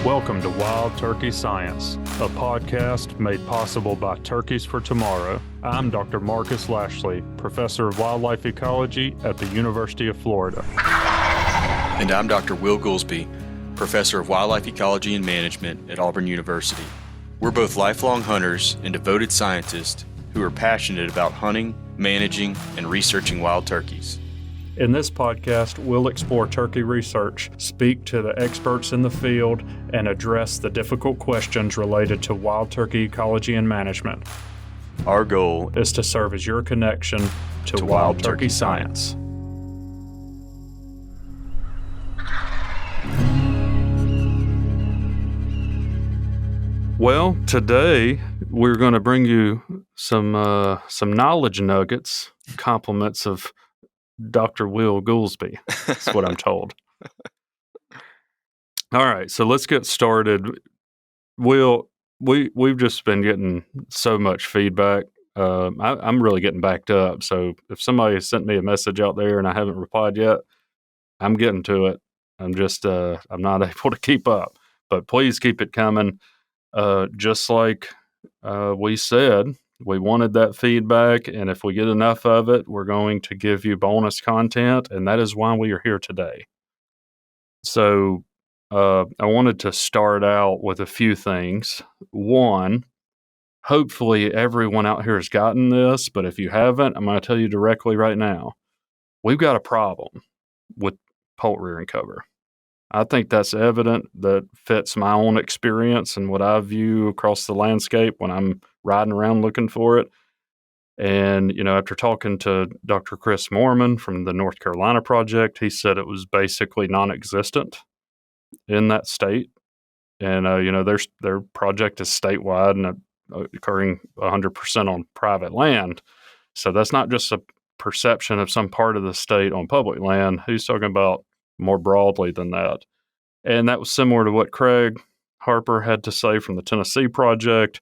Welcome to Wild Turkey Science, a podcast made possible by Turkeys for Tomorrow. I'm Dr. Marcus Lashley, Professor of Wildlife Ecology at the University of Florida. And I'm Dr. Will Gulsby, Professor of Wildlife Ecology and Management at Auburn University. We're both lifelong hunters and devoted scientists who are passionate about hunting, managing, and researching wild turkeys. In this podcast, we'll explore turkey research, speak to the experts in the field, and address the difficult questions related to wild turkey ecology and management. Our goal is to serve as your connection to wild turkey science. Well, today we're going to bring you some knowledge nuggets, compliments of Dr. Will Gulsby. That's what I'm told. All right, so let's get started. Will, we've just been getting so much feedback. I'm really getting backed up. So if somebody sent me a message out there and I haven't replied yet, I'm getting to it. I'm just I'm not able to keep up. But please keep it coming. Just like we said, we wanted that feedback, and if we get enough of it, we're going to give you bonus content, and that is why we are here today. So I wanted to start out with a few things. One, hopefully everyone out here has gotten this, but if you haven't, I'm going to tell you directly right now. We've got a problem with poult-rearing cover. I think that's evident. That fits my own experience and what I view across the landscape when I'm riding around looking for it. And, you know, after talking to Dr. Chris Moorman from the North Carolina project, he said it was basically non-existent in that state. And, you know, their project is statewide and occurring 100% on private land. So that's not just a perception of some part of the state on public land. He's talking about more broadly than that. And that was similar to what Craig Harper had to say from the Tennessee project.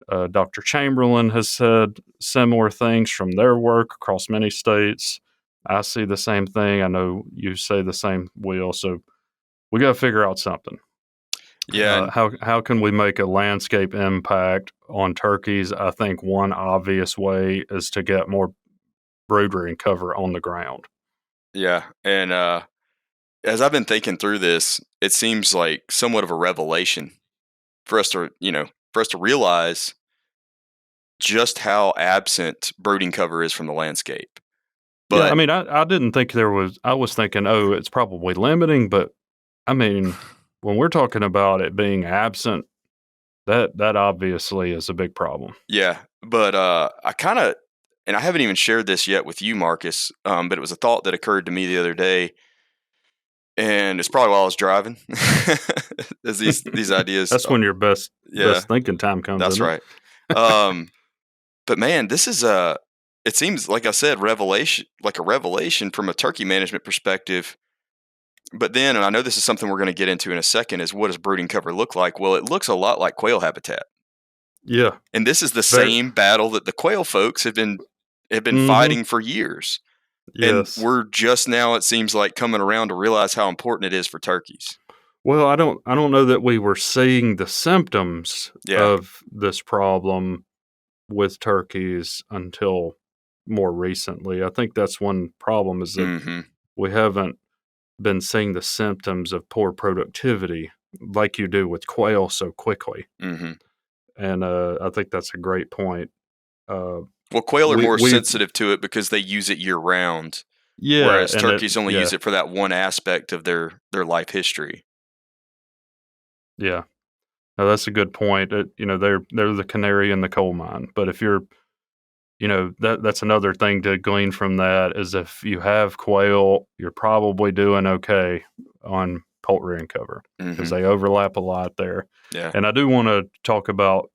Dr. Chamberlain has said similar things from their work across many states. I see the same thing. I know you say the same, Will. So we got to figure out something. Yeah. How can we make a landscape impact on turkeys? I think one obvious way is to get more brood rearing cover on the ground. Yeah. And as I've been thinking through this, it seems like somewhat of a revelation for us to, realize just how absent brooding cover is from the landscape. But yeah, I mean, I didn't think there was, I was thinking, it's probably limiting, but I mean, when we're talking about it being absent, that obviously is a big problem. Yeah, but I kind of, and I haven't even shared this yet with you, Marcus, but it was a thought that occurred to me the other day, and it's probably while I was driving. As these ideas. That's when your best thinking time comes. That's right. But man, this is it seems like I said, like a revelation from a turkey management perspective. But then, and I know this is something we're going to get into in a second, is what does brooding cover look like? Well, it looks a lot like quail habitat. Yeah. And this is the same battle that the quail folks have been fighting for years. Yes. And we're just now, it seems like, coming around to realize how important it is for turkeys. Well, I don't know that we were seeing the symptoms of this problem with turkeys until more recently. I think that's one problem, is that we haven't been seeing the symptoms of poor productivity like you do with quail so quickly. And I think that's a great point. Well, quail are more sensitive to it because they use it year round. Yeah. Whereas turkeys only use it for that one aspect of their life history. Yeah. No, that's a good point. They're the canary in the coal mine. But if you're, that's another thing to glean from that, is if you have quail, you're probably doing okay on poult-rearing cover because they overlap a lot there. Yeah. And I do want to talk about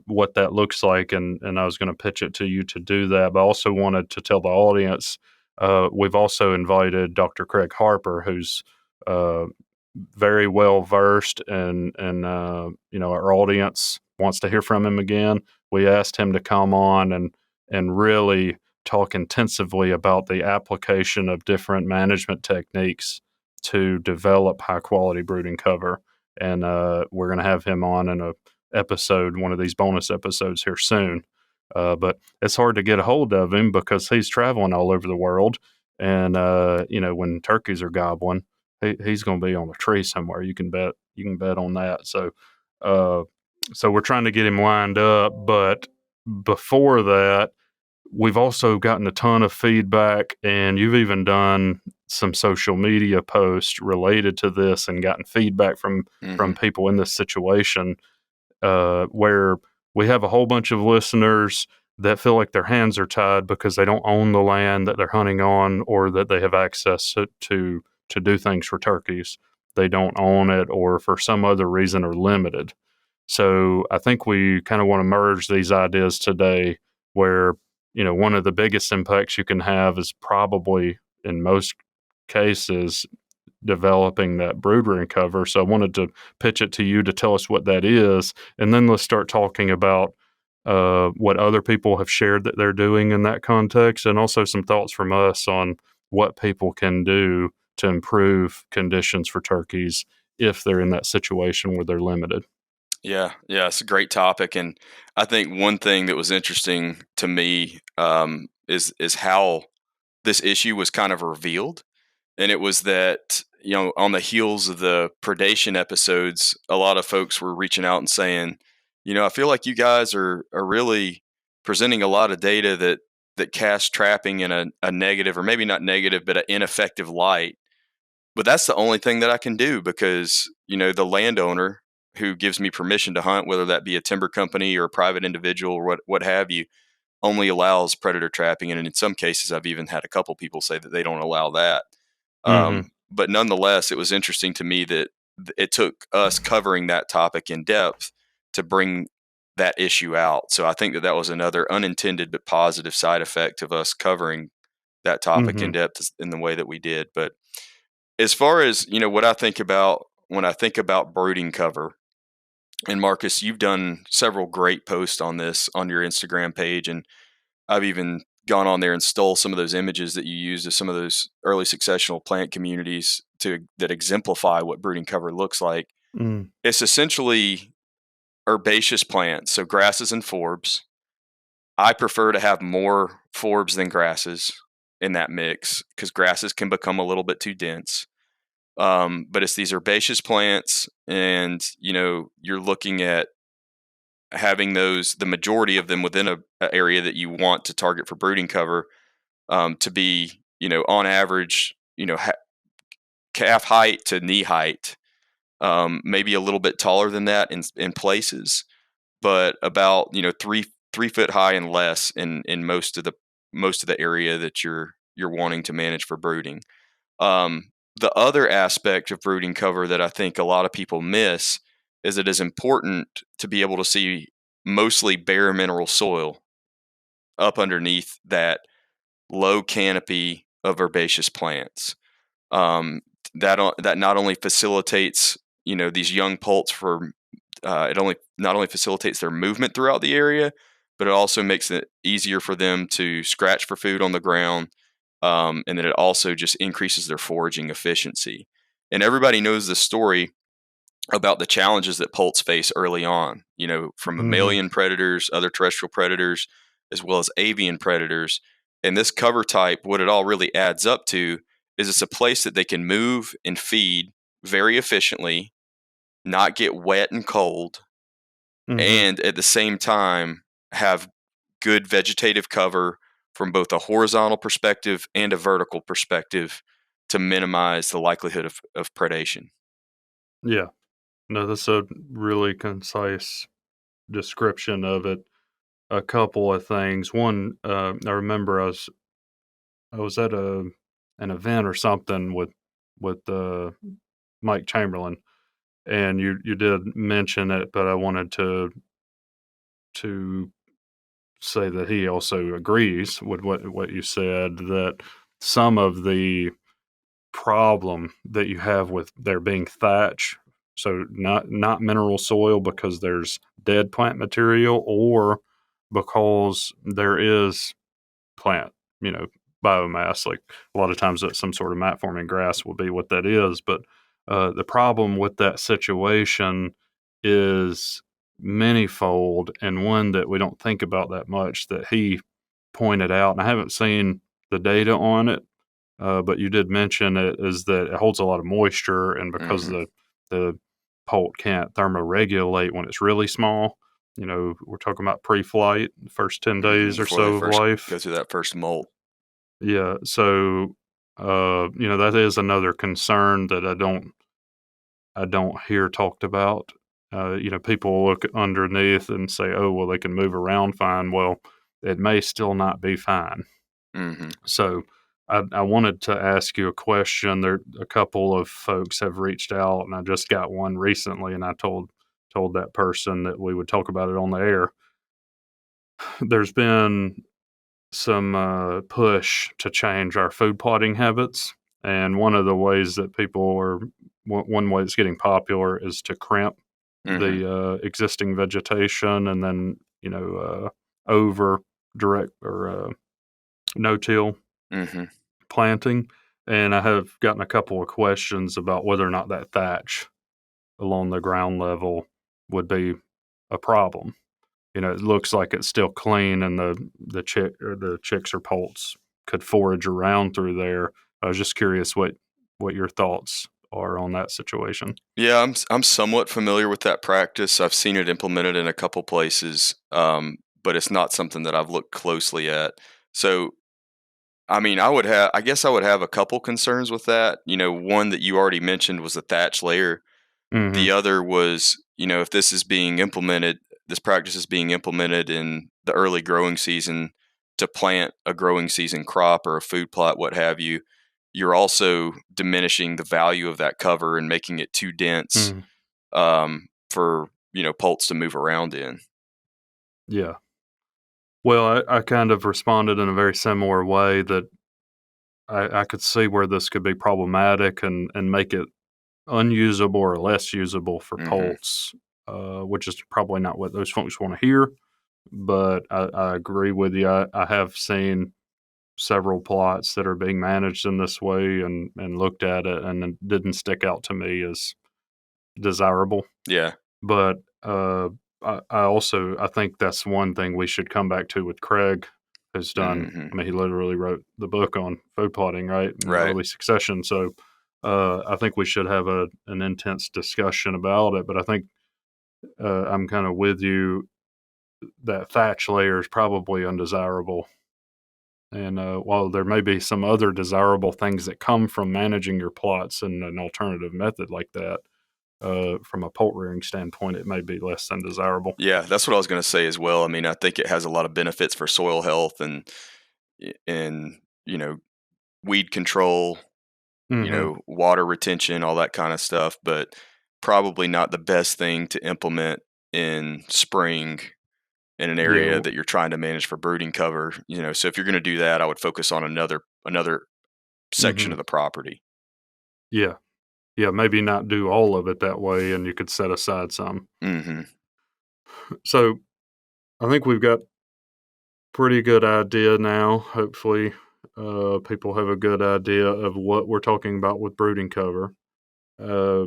what that looks like, and I was going to pitch it to you to do that, but I also wanted to tell the audience we've also invited Dr. Craig Harper, who's very well versed, and our audience wants to hear from him again. We asked him to come on and really talk intensively about the application of different management techniques to develop high quality brooding cover. and we're going to have him on in a episode, one of these bonus episodes here soon. But it's hard to get a hold of him because he's traveling all over the world, and when turkeys are gobbling, he's going to be on a tree somewhere. You can bet. You can bet on that. So we're trying to get him lined up, but before that, we've also gotten a ton of feedback, and you've even done some social media posts related to this and gotten feedback from people in this situation, where we have a whole bunch of listeners that feel like their hands are tied because they don't own the land that they're hunting on, or that they have access to do things for turkeys. They don't own it, or for some other reason are limited. So I think we kind of want to merge these ideas today, where one of the biggest impacts you can have is probably, in most cases, developing that brood-rearing cover. So I wanted to pitch it to you to tell us what that is, and then let's start talking about what other people have shared that they're doing in that context, and also some thoughts from us on what people can do to improve conditions for turkeys if they're in that situation where they're limited. Yeah, it's a great topic, and I think one thing that was interesting to me is how this issue was kind of revealed, and it was that on the heels of the predation episodes, a lot of folks were reaching out and saying, I feel like you guys are really presenting a lot of data that casts trapping in a negative, or maybe not negative, but an ineffective light. But that's the only thing that I can do, because the landowner who gives me permission to hunt, whether that be a timber company or a private individual or what have you, only allows predator trapping. And in some cases, I've even had a couple people say that they don't allow that. Mm-hmm. But nonetheless, it was interesting to me that it took us covering that topic in depth to bring that issue out. So I think that was another unintended but positive side effect of us covering that topic Mm-hmm. in depth in the way that we did. But as far as what I think about when I think about brooding cover, and Marcus, you've done several great posts on this on your Instagram page, and I've even gone on there and stole some of those images that you used of some of those early successional plant communities that exemplify what brooding cover looks like. Mm. It's essentially herbaceous plants, so grasses and forbs. I prefer to have more forbs than grasses in that mix, because grasses can become a little bit too dense. But it's these herbaceous plants, and you're looking at having the majority of them within a area that you want to target for brooding cover, to be on average calf height to knee height, maybe a little bit taller than that in places, but about 3 foot high and less in most of the area that you're wanting to manage for brooding. The other aspect of brooding cover that I think a lot of people miss is it is important to be able to see mostly bare mineral soil up underneath that low canopy of herbaceous plants. That not only facilitates these young poults for it only not only facilitates their movement throughout the area, but it also makes it easier for them to scratch for food on the ground, and then it also just increases their foraging efficiency. And everybody knows the story about the challenges that poults face early on, from Mm-hmm. mammalian predators, other terrestrial predators, as well as avian predators. And this cover type, what it all really adds up to is it's a place that they can move and feed very efficiently, not get wet and cold, Mm-hmm. and at the same time have good vegetative cover from both a horizontal perspective and a vertical perspective to minimize the likelihood of predation. Yeah. No, that's a really concise description of it. A couple of things. One, I remember I was at an event or something with Mike Chamberlain, and you did mention it, but I wanted to say that he also agrees with what you said, that some of the problem that you have with there being thatch, so not mineral soil because there's dead plant material, or because there is plant, biomass. Like a lot of times that some sort of mat forming grass will be what that is, but The problem with that situation is manyfold, and one that we don't think about that much that he pointed out, and I haven't seen the data on it, but you did mention it, is that it holds a lot of moisture, and because Mm-hmm. the poult can't thermoregulate when it's really small, we're talking about pre-flight, the first 10 Mm-hmm. days or Before they so of first life. go through that first molt. Yeah, so that is another concern that I don't hear talked about. People look underneath and say, "Oh, well, they can move around fine." Well, it may still not be fine. Mm-hmm. So, I wanted to ask you a question. There, a couple of folks have reached out, and I just got one recently, and I told that person that we would talk about it on the air. There's been some push to change our food plotting habits. And one of the ways that people are, one way it's getting popular is to crimp Mm-hmm. the existing vegetation and then, over direct or no till Mm-hmm. planting. And I have gotten a couple of questions about whether or not that thatch along the ground level would be a problem. It looks like it's still clean, and the chicks or poults could forage around through there. I was just curious what your thoughts are on that situation. Yeah, I'm somewhat familiar with that practice. I've seen it implemented in a couple places, but it's not something that I've looked closely at. So, I mean, I guess I would have a couple concerns with that. One that you already mentioned was the thatch layer. Hmm. The other was, if this practice is being implemented in the early growing season to plant a growing season crop or a food plot, what have you, you're also diminishing the value of that cover and making it too dense Mm. for poults to move around in. Yeah. Well, I kind of responded in a very similar way that I could see where this could be problematic and make it unusable or less usable for Hmm. poults, which is probably not what those folks want to hear. But I agree with you. I have seen several plots that are being managed in this way and looked at it, and it didn't stick out to me as desirable. Yeah. But I think that's one thing we should come back to with Craig, who's done. Hmm. I mean, he literally wrote the book on food plotting, right, in Right. early succession. So I think we should have an intense discussion about it. But I think I'm kind of with you. That thatch layer is probably undesirable. And while there may be some other desirable things that come from managing your plots in an alternative method like that, from a poult-rearing standpoint, it may be less than desirable. Yeah, that's what I was going to say as well. I mean, I think it has a lot of benefits for soil health and weed control, Hmm. water retention, all that kind of stuff, but probably not the best thing to implement in spring in an Yeah. area that you're trying to manage for brooding cover. So if you're going to do that, I would focus on another section Hmm. of the property. Yeah. Yeah. Maybe not do all of it that way, and you could set aside some. Hmm. So I think we've got pretty good idea now. Hopefully, people have a good idea of what we're talking about with brooding cover. Uh,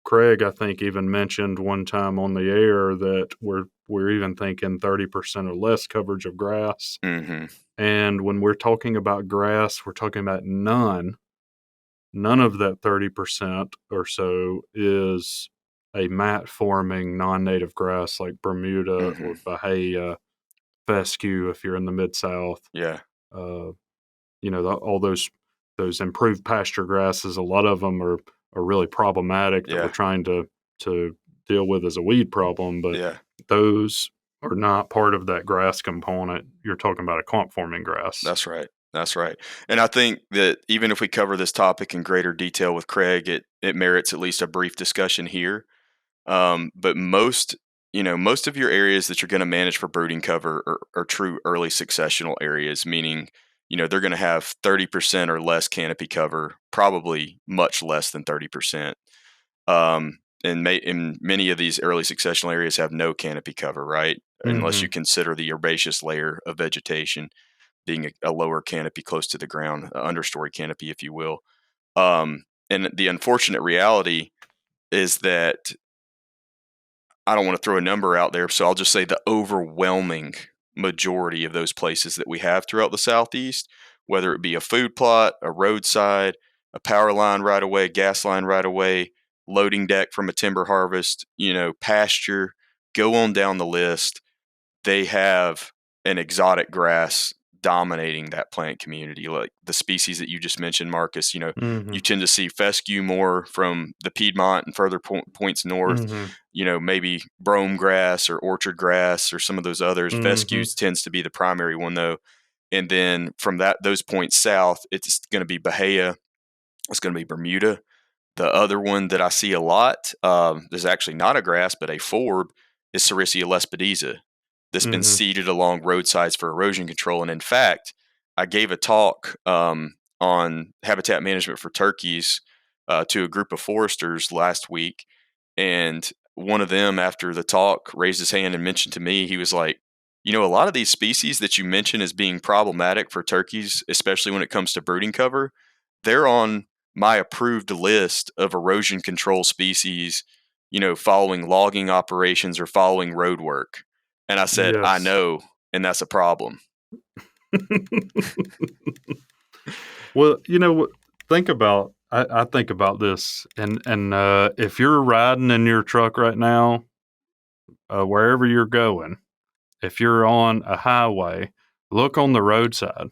Craig, I think, even mentioned one time on the air that we're even thinking 30% or less coverage of grass. Hmm. And when we're talking about grass, we're talking about none. None of that 30% or so is a mat forming non native grass like Bermuda or Hmm. Bahia, fescue if you're in the Mid South. Yeah. Uh, all those improved pasture grasses, a lot of them are really problematic that we're Yeah. trying to deal with as a weed problem, but Yeah. those are not part of that grass component. You're talking about a clump forming grass. That's right. That's right. And I think that even if we cover this topic in greater detail with Craig, it merits at least a brief discussion here. But most of your areas that you're going to manage for brooding cover are true early successional areas, meaning, they're going to have 30% or less canopy cover, probably much less than 30%. And many of these early successional areas have no canopy cover, right? Unless you Hmm. consider the herbaceous layer of vegetation being a lower canopy close to the ground, understory canopy, if you will. And the unfortunate reality is that I don't want to throw a number out there, so I'll just say the overwhelming majority of those places that we have throughout the Southeast, whether it be a food plot, a roadside, a power line right away, gas line right away, loading deck from a timber harvest, pasture, go on down the list, they have an exotic grass dominating that plant community. Like the species that you just mentioned, Marcus, you Mm-hmm. tend to see fescue more from the Piedmont and further points north, Mm-hmm. maybe brome grass or orchard grass or some of those others. Mm-hmm. Fescue tends to be the primary one though. And then from those points south, it's going to be Bahia. It's going to be Bermuda. The other one that I see a lot, there's actually not a grass, but a forb, is Sericea lespedeza that's been Mm-hmm. seeded along roadsides for erosion control. And in fact, I gave a talk on habitat management for turkeys to a group of foresters last week. And one of them, after the talk, raised his hand and mentioned to me, he was like, a lot of these species that you mention as being problematic for turkeys, especially when it comes to brooding cover, they're on my approved list of erosion control species, following logging operations or following road work. And I said, I Yes. know, and that's a problem. Well, think about. I think about this, and if you're riding in your truck right now, wherever you're going, if you're on a highway, look on the roadside.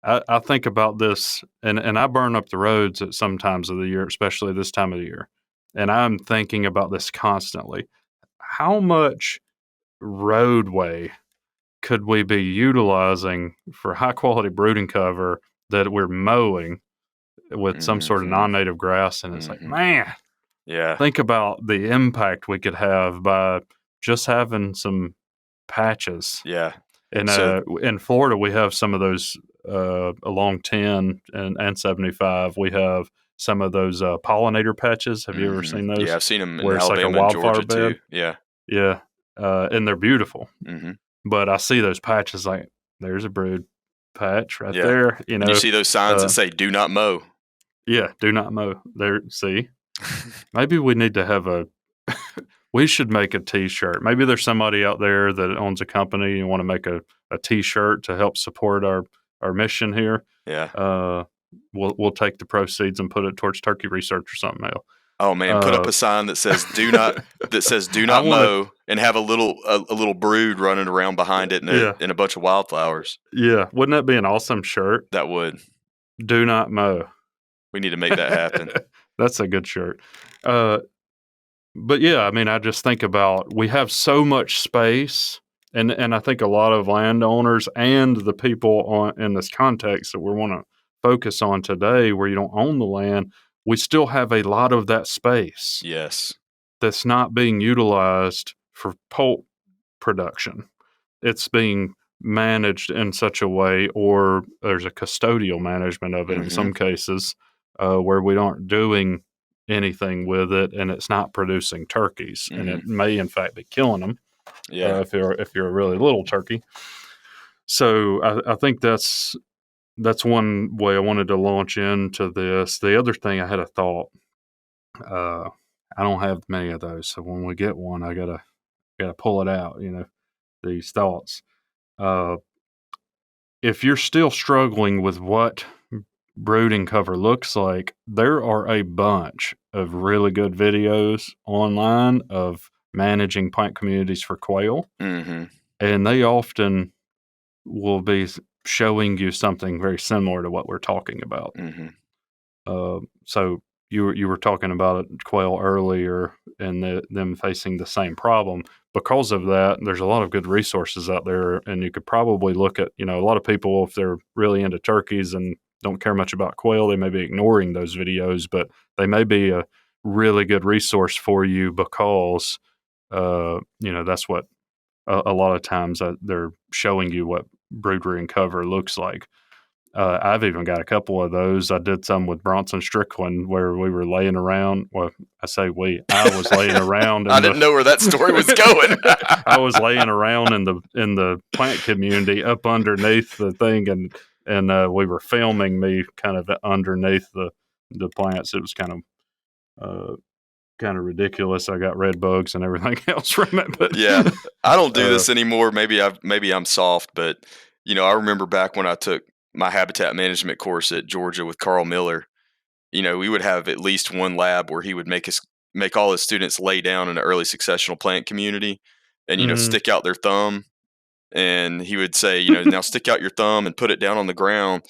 I think about this, and I burn up the roads at some times of the year, especially this time of the year, and I'm thinking about this constantly. How much roadway could we be utilizing for high quality brooding cover that we're mowing with some sort of non-native grass? And it's like, man, yeah, think about the impact we could have by just having some patches. Yeah. And So, in Florida, we have some of those along 10 and 75. We have some of those pollinator patches. Have you ever seen those? yeah, I've seen them in Where it's like a Alabama and wildflower Georgia bed. too. Yeah. Yeah. And they're beautiful. Mm-hmm. But I see those patches like, there's a brood patch right Yeah. there. And you see those signs that say "Do not mow." Yeah, do not mow. There, see, maybe we need to have we should make a T-shirt. Maybe there's somebody out there that owns a company and want to make a T-shirt to help support our mission here. Yeah. We'll take the proceeds and put it towards turkey research or something else. Oh man, put up a sign that says "Do not" mow, and have a little brood running around behind it in a bunch of wildflowers. Yeah, wouldn't that be an awesome shirt? That would. Do not mow. We need to make that happen. That's a good shirt. But yeah, I mean, I just think about we have so much space, and I think a lot of landowners and the people in this context that we want to focus on today, where you don't own the land, we still have a lot of that space. Yes. That's not being utilized for poult production. It's being managed in such a way, or there's a custodial management of it in some cases, where we aren't doing anything with it, and it's not producing turkeys, and it may in fact be killing them. Yeah. If you're a really little turkey. So I think that's one way I wanted to launch into this. The other thing, I had a thought. I don't have many of those, so when we get one, I gotta pull it out. These thoughts. If you're still struggling with what brooding cover looks like, there are a bunch of really good videos online of managing plant communities for quail. And they often will be showing you something very similar to what we're talking about. So you were talking about quail earlier and them facing the same problem. Because of that, there's a lot of good resources out there, and you could probably look at, a lot of people, if they're really into turkeys and don't care much about quail, they may be ignoring those videos, but they may be a really good resource for you because, that's what a lot of times they're showing you what brood rearing cover looks like. I've even got a couple of those. I did some with Bronson Strickland where we were laying around. Well, I say I was laying around. I didn't know where that story was going. I was laying around in the plant community up underneath the thing, and we were filming me kind of underneath the plants. It was kind of ridiculous. I got red bugs and everything else from it. But Yeah, I don't do this anymore. Maybe I'm soft, but I remember back when I took my habitat management course at Georgia with Carl Miller. We would have at least one lab where he would make all his students lay down in an early successional plant community, and Mhm. stick out their thumb, and he would say, now stick out your thumb and put it down on the ground,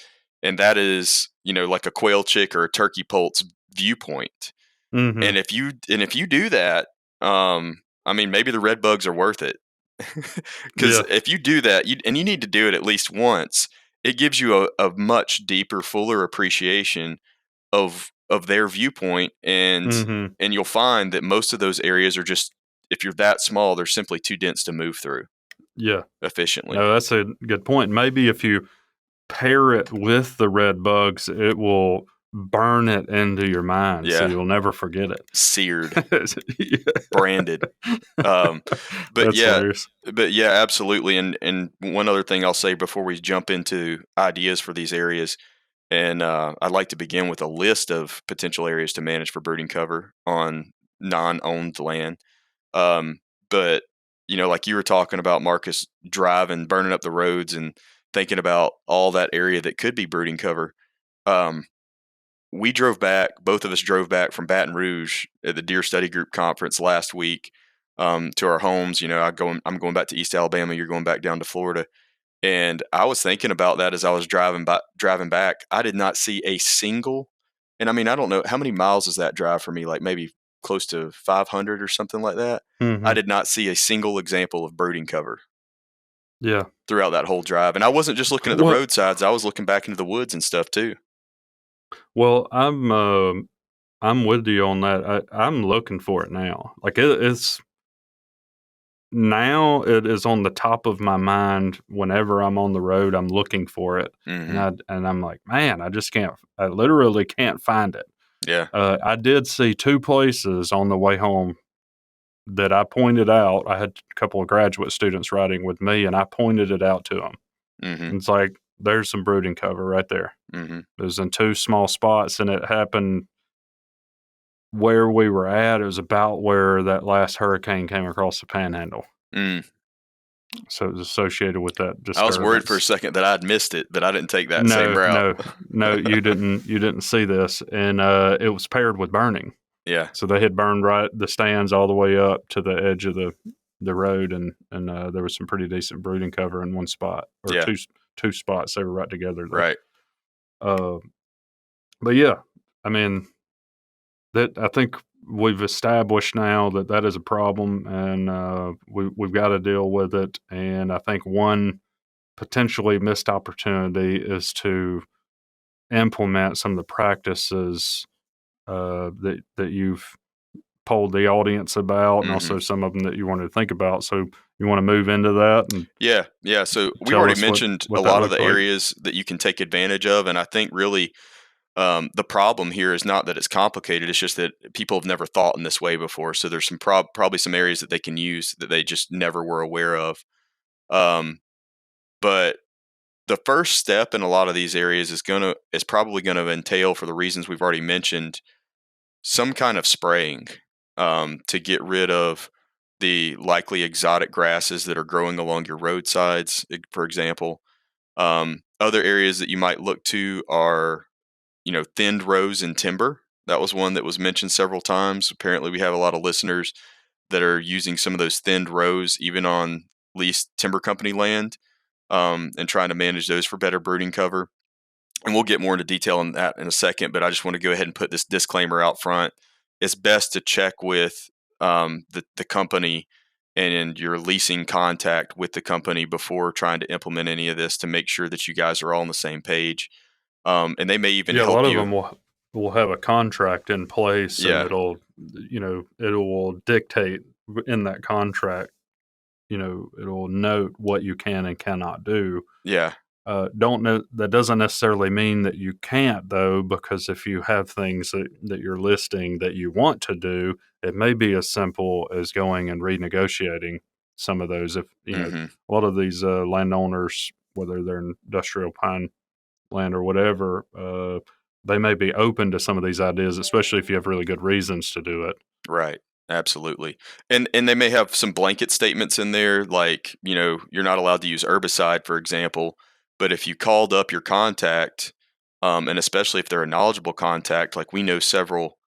and that is like a quail chick or a turkey poult's viewpoint. And Mhm. if you do that, I mean, maybe the red bugs are worth it. Because Yeah. if you do that, and you need to do it at least once, it gives you a much deeper, fuller appreciation of their viewpoint, and Mhm. you'll find that most of those areas are just, if you're that small, they're simply too dense to move through Yeah. efficiently. No, that's a good point. Maybe if you pair it with the red bugs, it will burn it into your mind, so Yeah, you'll never forget seared, it. branded. Um, but That's yeah, hilarious. absolutely. And one other thing I'll say before we jump into ideas for these areas, and I'd like to begin with a list of potential areas to manage for brooding cover on non-owned land. Um, but like you were talking about, Marcus, driving, burning up the roads, and thinking about all that area that could be brooding cover. Um, we drove back. Both of us drove back from Baton Rouge at the Deer Study Group conference last week, to our homes. I'm going back to East Alabama. You're going back down to Florida. And I was thinking about that as I was driving back. I did not see a single, and I mean, I don't know how many miles is that drive for me, like maybe close to 500 or something like that. I Mhm. did not see a single example of brooding cover Yeah. throughout that whole drive. And I wasn't just looking at the Well roadsides, I was looking back into the woods and stuff too. well, I'm with you on that. I'm looking for it now. Like, it's now it is on the top of my mind whenever I'm on the road, I'm looking for it, and Hmm. I'm like, "Man, I literally can't find it." Yeah. I did see 2 places on the way home that I pointed out. I had a couple of graduate students riding with me, and I pointed it out to them. Hmm. It's like, "There's some brooding cover right there." Hmm. It was in 2 small spots, and it happened where we were at. It was about where that last hurricane came across the Panhandle, Mm. so it was associated with that I was worried for a disturbance. second that I'd missed it, that I didn't take that same No, route. no, no, you didn't see this, and, it was paired with burning. Yeah. So they had burned right the stands all the way up to the edge of the road, and there was some pretty decent brooding cover in one spot, or Yeah. two spots. They were right together there. Right. Uh, but yeah, I mean, that I think we've established now that that is a problem, and we've got to deal with it. And I think one potentially missed opportunity is to implement some of the practices that you've polled the audience about, and Hmm. also some of them that you wanted to think about. So you want to move into that and Yeah, yeah. So we've tell already us mentioned a what that lot of looks the like. areas that you can take advantage of, and I think really, the problem here is not that it's complicated. It's just that people have never thought in this way before. So there's some probably some areas that they can use that they just never were aware of. Um, but the first step in a lot of these areas is probably gonna entail, for the reasons we've already mentioned, some kind of spraying, to get rid of the likely exotic grasses that are growing along your roadsides, for example. Other areas that you might look to are, thinned rows in timber. That was one that was mentioned several times. Apparently, we have a lot of listeners that are using some of those thinned rows, even on leased timber company land, and trying to manage those for better brooding cover. And we'll get more into detail on that in a second, but I just want to go ahead and put this disclaimer out front. It's best to check with, the company and your leasing contact with the company before trying to implement any of this, to make sure that you guys are all on the same page. And they may even Yeah, a help lot of you. them will have a contract in place, and Yeah, it will dictate in that contract. It will note what you can and cannot do. yeah, Don't know that doesn't necessarily mean that you can't, though, because if you have things that you're listing that you want to do, it may be as simple as going and renegotiating some of those. If hmm, a lot of these landowners, whether they're industrial pine land or whatever, they may be open to some of these ideas, especially if you have really good reasons to do it. Right. Absolutely. And they may have some blanket statements in there, like, you're not allowed to use herbicide, for example. But if you called up your contact, and especially if they're a knowledgeable contact, like we know several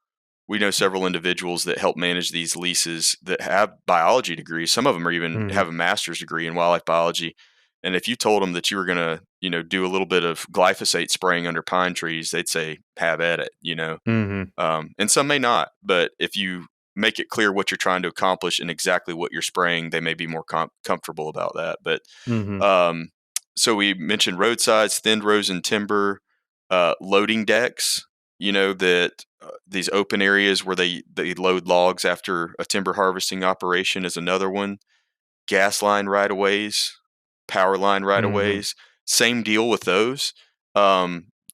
individuals that help manage these leases that have biology degrees. Some of them are even Mm-hmm. have a master's degree in wildlife biology. And if you told them that you were going to, do a little bit of glyphosate spraying under pine trees, they'd say, have at it. Mm-hmm. And some may not, but if you make it clear what you're trying to accomplish and exactly what you're spraying, they may be more comfortable about that. But Mm-hmm. um, so we mentioned roadsides, thinned rows and timber, loading decks. That these open areas where they load logs after a timber harvesting operation is another one. Gas line right of ways, power line right of Mm-hmm. ways. Same deal with those.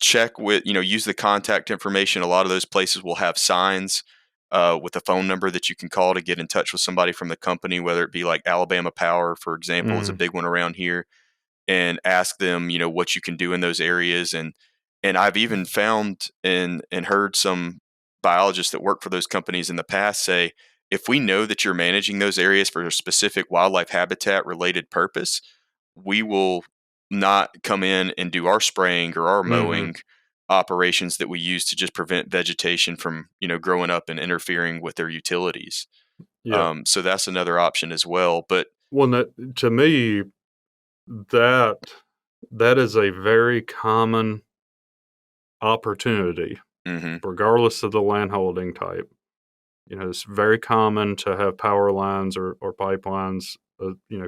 Check with, use the contact information. A lot of those places will have signs with a phone number that you can call to get in touch with somebody from the company, whether it be like Alabama Power, for example, is a Mm-hmm. big one around here, and ask them, what you can do in those areas. And I've even found and heard some biologists that work for those companies in the past say, if we know that you're managing those areas for a specific wildlife habitat related purpose, we will not come in and do our spraying or our Mm-hmm. mowing operations that we use to just prevent vegetation from, growing up and interfering with their utilities. Yeah. So that's another option as well. But Well, to me, that that is a very common opportunity, hmm regardless of the landholding type. It's very common to have power lines or pipelines,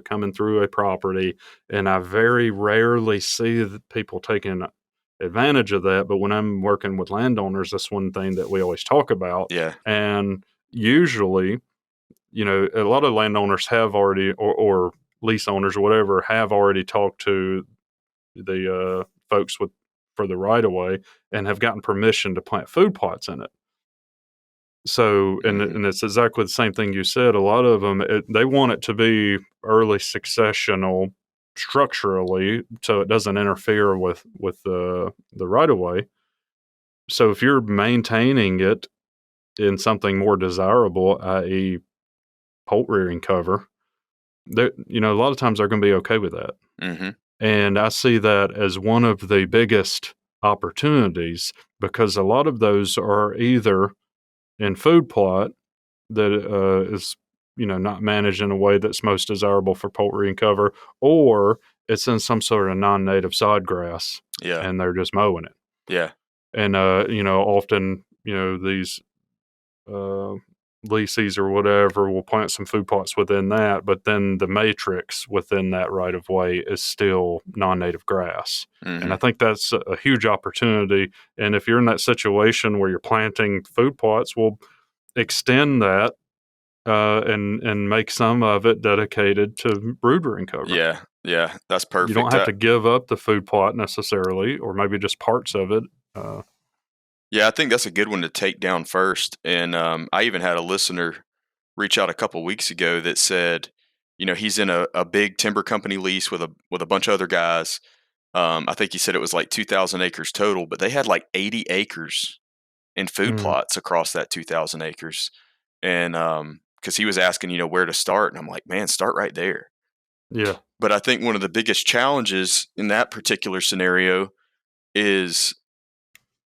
coming through a property, and I very rarely see people taking advantage of that. But when I'm working with landowners, that's one thing that we always talk about. yeah, And usually, a lot of landowners have already, or lease owners or whatever, have already talked to the folks for the right of way and have gotten permission to plant food plots in it. So, and hmm and it's exactly the same thing you said. A lot of them, they want it to be early successional structurally, so it doesn't interfere with the right of way. So, if you're maintaining it in something more desirable, i.e., poult-rearing cover, a lot of times they're going to be okay with that. hmm And I see that as one of the biggest opportunities, because a lot of those are either in food plot that is not managed in a way that's most desirable for poultry and cover, or it's in some sort of non-native sod grass yeah, and they're just mowing it. yeah, And often these uh, leases or whatever will plant some food plots within that, but then the matrix within that right of way is still non-native grass. And I hmm think that's a huge opportunity. And if you're in that situation where you're planting food plots, well, extend that and make some of it dedicated to brood rearing cover. yeah, yeah. That's You don't perfect. have to give up the food plot necessarily, or maybe just parts of it. Uh, Yeah, I think that's a good one to take down first. And I even had a listener reach out a couple weeks ago that said, he's in a big timber company lease with a bunch of other guys. I think he said it was like 2,000 acres total, but they had like 80 acres in food mm, plots across that 2,000 acres. And because he was asking, where to start, and I'm like, man, start right there. yeah. But I think one of the biggest challenges in that particular scenario is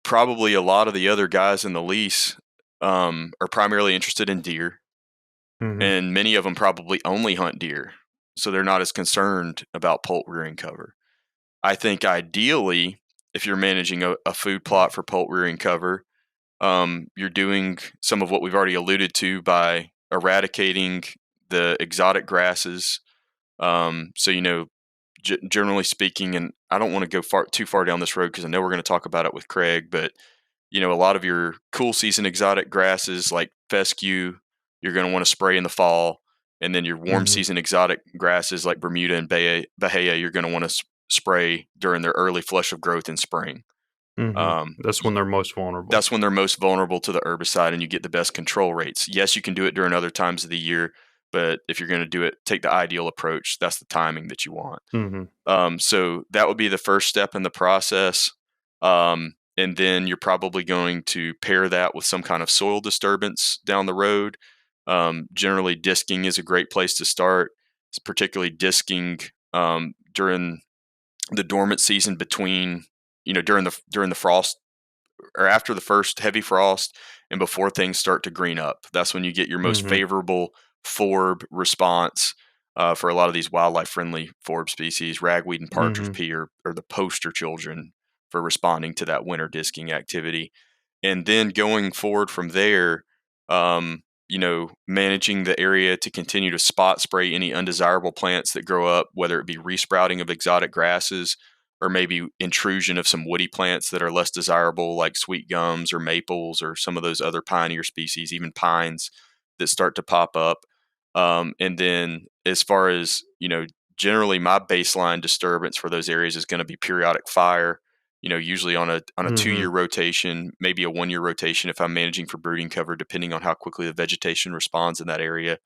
probably a lot of the other guys in the lease are primarily interested in deer, Hmm. and many of them probably only hunt deer, so they're not as concerned about poult rearing cover. I think ideally, if you're managing a food plot for poult rearing cover, you're doing some of what we've already alluded to by eradicating the exotic grasses. So generally speaking, and I don't want to go too far down this road because I know we're going to talk about it with Craig, but a lot of your cool season exotic grasses like fescue, you're going to want to spray in the fall, and then your warm Hmm. season exotic grasses like Bermuda and Bahia, you're going to want to spray during their early flush of growth in spring. Hmm. Um, That's when they're most vulnerable. that's when they're most vulnerable to the herbicide, and you get the best control rates. Yes, you can do it during other times of the year, but if you're going to do it, take the ideal approach. That's the timing that you want. Hmm. So that would be the first step in the process. Um, And then you're probably going to pair that with some kind of soil disturbance down the road. Generally, disking is a great place to start. It's particularly disking during the dormant season between, during the frost or after the first heavy frost and before things start to green up. That's when you get your most Mm-hmm. favorable forb response for a lot of these wildlife friendly forb species. Ragweed and partridge Mm-hmm. pea are the poster children for responding to that winter disking activity. And then going forward from there, managing the area to continue to spot spray any undesirable plants that grow up, whether it be resprouting of exotic grasses or maybe intrusion of some woody plants that are less desirable, like sweet gums or maples or some of those other pioneer species, even pines that start to pop up. And then as far as, generally my baseline disturbance for those areas is going to be periodic fire, usually on a Mm-hmm. 2-year rotation, maybe a 1-year rotation if I'm managing for brooding cover, depending on how quickly the vegetation responds in that area.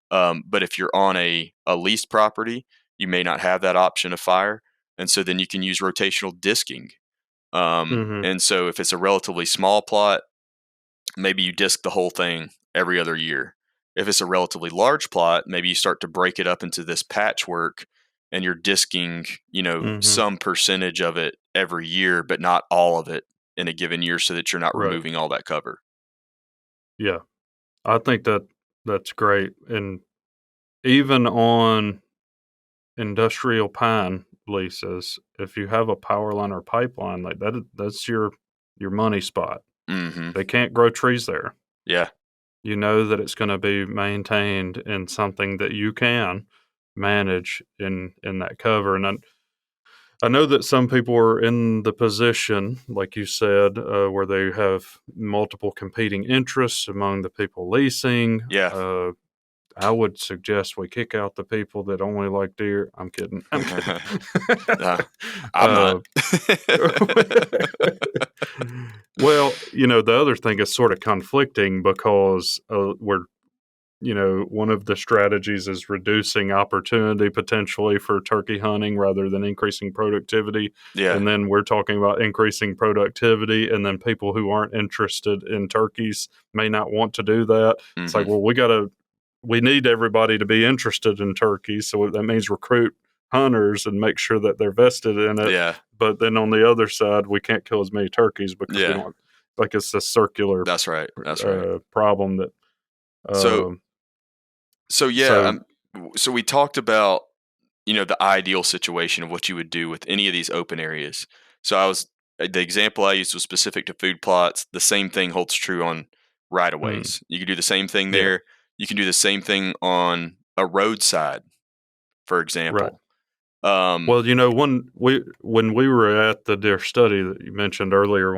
But if you're on a leased property, you may not have that option of fire. And so then you can use rotational disking. Mm-hmm. And so if it's a relatively small plot, maybe you disc the whole thing every other year. If it's a relatively large plot, maybe you start to break it up into this patchwork and you're disking, Mm-hmm. some percentage of it every year, but not all of it in a given year so that you're not Right. removing all that cover. Yeah. I think that's great. And even on industrial pine leases, if you have a power line or pipeline like that, that's your money spot. Mm-hmm. They can't grow trees there. Yeah. You know that it's going to be maintained in something that you can manage in that cover. And I know that some people are in the position, like you said, where they have multiple competing interests among the people leasing. Yeah. I would suggest we kick out the people that only like deer. I'm kidding. I'm kidding. I'm not. uh, well, the other thing is sort of conflicting because one of the strategies is reducing opportunity potentially for turkey hunting rather than increasing productivity. Yeah. And then we're talking about increasing productivity, and then people who aren't interested in turkeys may not want to do that. It's like, Mm-hmm. well, we need everybody to be interested in turkeys. So that means recruit hunters and make sure that they're vested in it. Yeah. But then on the other side, we can't kill as many turkeys because we Yeah. don't, like, it's a circular That's right. That's right. problem that, So um, so yeah, so, so we talked about, the ideal situation of what you would do with any of these open areas. So the example I used was specific to food plots. The same thing holds true on right of mm, ways. You can do the same thing yeah, there. You can do the same thing on a roadside, for right. example. Well, when we were at the deer study that you mentioned earlier,